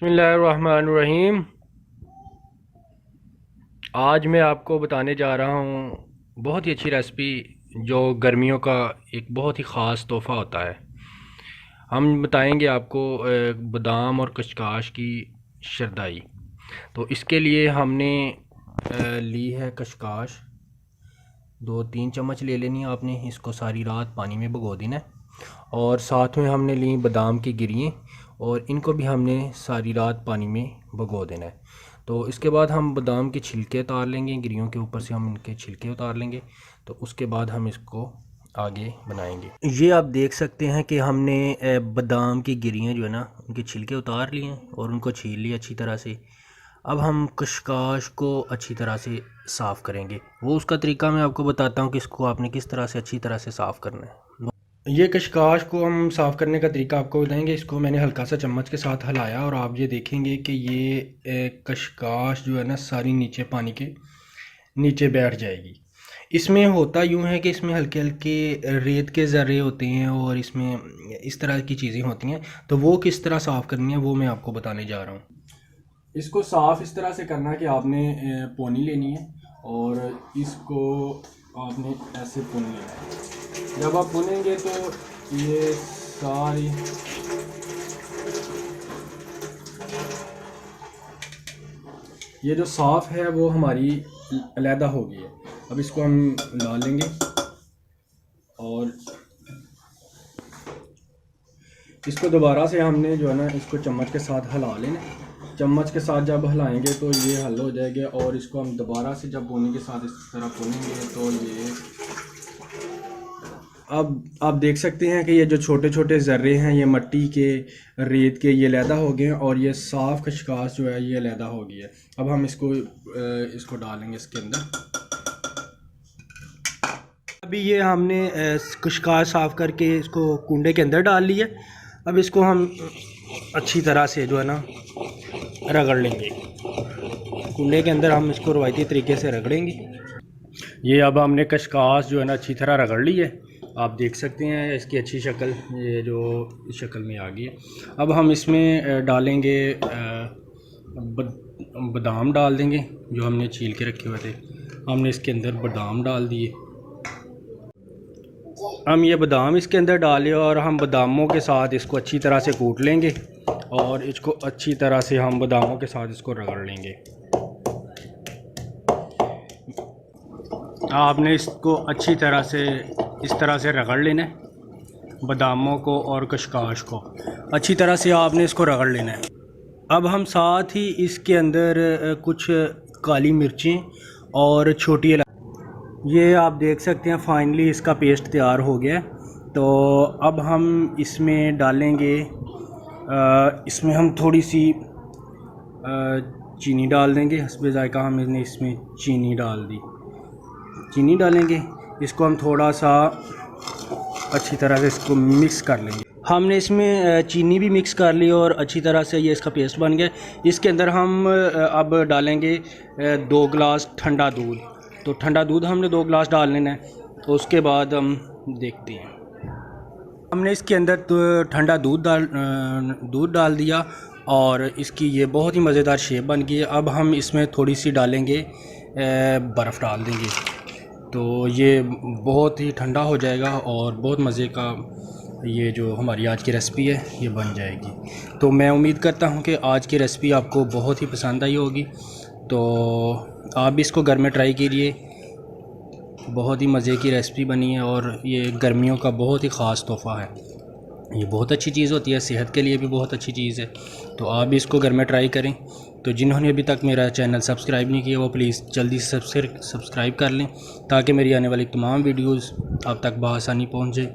बिस्मिल्लाहिर्रहमानिर्रहीम। आज मैं आपको बताने जा रहा हूँ बहुत ही अच्छी रेसिपी जो गर्मियों का एक बहुत ही ख़ास तोहफ़ा होता है। हम बताएंगे आपको बादाम और कशकाश की शरदाई। तो इसके लिए हमने ली है कशकाश, 2-3 चम्मच ले लेनी है आपने। इसको सारी रात पानी में भिगो देना है। और साथ में हमने ली बादाम की गिरियाँ और इनको भी हमने सारी रात पानी में भिगो देना है। तो इसके बाद हम बादाम के छिलके उतार लेंगे, गिरियों के ऊपर से हम इनके छिलके उतार लेंगे। तो उसके बाद हम इसको आगे बनाएंगे। ये आप देख सकते हैं कि हमने बादाम की गिरियाँ जो है ना, उनके छिलके उतार लिए हैं और उनको छील लिया अच्छी तरह से। अब हम कशकाश को अच्छी तरह से साफ़ करेंगे। वो उसका तरीका मैं आपको बताता हूँ कि इसको आपने किस तरह से अच्छी तरह से साफ़ करना है। ये कशकाश को हम साफ़ करने का तरीका आपको बताएंगे। इसको मैंने हल्का सा चम्मच के साथ हिलाया और आप ये देखेंगे कि ये कशकाश जो है ना सारी नीचे पानी के नीचे बैठ जाएगी। इसमें होता यूँ है कि इसमें हल्के हल्के रेत के ज़र्रे होते हैं और इसमें इस तरह की चीज़ें होती हैं। तो वो किस तरह साफ़ करनी है वो मैं आपको बताने जा रहा हूँ। इसको साफ़ इस तरह से करना है कि आपने पोनी लेनी है और इसको आपने ऐसे पुन लेना है। जब आप पुनेंगे तो ये सारी ये जो साफ़ है वो हमारी अलहदा हो गई है। अब इसको हम डाल लेंगे और इसको दोबारा से हमने जो है ना इसको चम्मच के साथ हिला लेना। चम्मच के साथ जब हिलाएंगे तो ये हल हो जाएगा और इसको हम दोबारा से जब पोनी के साथ इस तरह पोनेंगे तो ये अब आप देख सकते हैं कि ये जो छोटे छोटे ज़र्रे हैं ये मिट्टी के रेत के ये अलहदा हो गए हैं और ये साफ़ कशकाश जो है ये अलहदा हो गई है। अब हम इसको डालेंगे इसके अंदर। अभी ये हमने कशकाश साफ़ करके इसको कुंडे के अंदर डाल लिया। अब इसको हम अच्छी तरह से जो है ना रगड़ लेंगे। कुंडे के अंदर हम इसको रवायती तरीके से रगड़ेंगे। ये अब हमने कशकाश जो है ना अच्छी तरह रगड़ ली है। आप देख सकते हैं इसकी अच्छी शक्ल, ये जो इस शक्ल में आ गई है। अब हम इसमें डालेंगे बादाम डाल देंगे जो हमने छील के रखे हुए थे। हमने इसके अंदर बादाम डाल दिए। हम ये बादाम इसके अंदर डालें और हम बादामों के साथ इसको अच्छी तरह से कूट लेंगे और इसको अच्छी तरह से हम बादामों के साथ इसको रगड़ लेंगे। आपने इसको अच्छी तरह से इस तरह से रगड़ लेना है। बादामों को और कशकाश को अच्छी तरह से आपने इसको रगड़ लेना है। अब हम साथ ही इसके अंदर कुछ काली मिर्चें और छोटी ये आप देख सकते हैं फाइनली इसका पेस्ट तैयार हो गया। तो अब हम इसमें डालेंगे इसमें हम थोड़ी सी चीनी डाल देंगे। हस्बे ज़ायका हमने इसमें चीनी डाल दी। चीनी डालेंगे, इसको हम थोड़ा सा अच्छी तरह से इसको मिक्स कर लेंगे। हमने इसमें चीनी भी मिक्स कर ली और अच्छी तरह से ये इसका पेस्ट बन गया। इसके अंदर हम अब डालेंगे 2 गिलास ठंडा दूध। तो ठंडा दूध हमने 2 गिलास डाल लेना है। तो उसके बाद हम देखते हैं। हमने इसके अंदर तो ठंडा दूध डाल दिया और इसकी ये बहुत ही मज़ेदार शेप बन गई है। अब हम इसमें थोड़ी सी डालेंगे बर्फ़ डाल देंगे। तो ये बहुत ही ठंडा हो जाएगा और बहुत मज़े का ये जो हमारी आज की रेसिपी है ये बन जाएगी। तो मैं उम्मीद करता हूँ कि आज की रेसिपी आपको बहुत ही पसंद आई होगी। तो आप भी इसको घर में ट्राई कीजिए। बहुत ही मज़े की रेसिपी बनी है और ये गर्मियों का बहुत ही ख़ास तोहफ़ा है। ये बहुत अच्छी चीज़ होती है, सेहत के लिए भी बहुत अच्छी चीज़ है। तो आप भी इसको घर में ट्राई करें। तो जिन्होंने अभी तक मेरा चैनल सब्सक्राइब नहीं किया वो प्लीज़ जल्दी से सब्सक्राइब कर लें ताकि मेरी आने वाली तमाम वीडियोज़ आप तक बआसानी पहुँचे।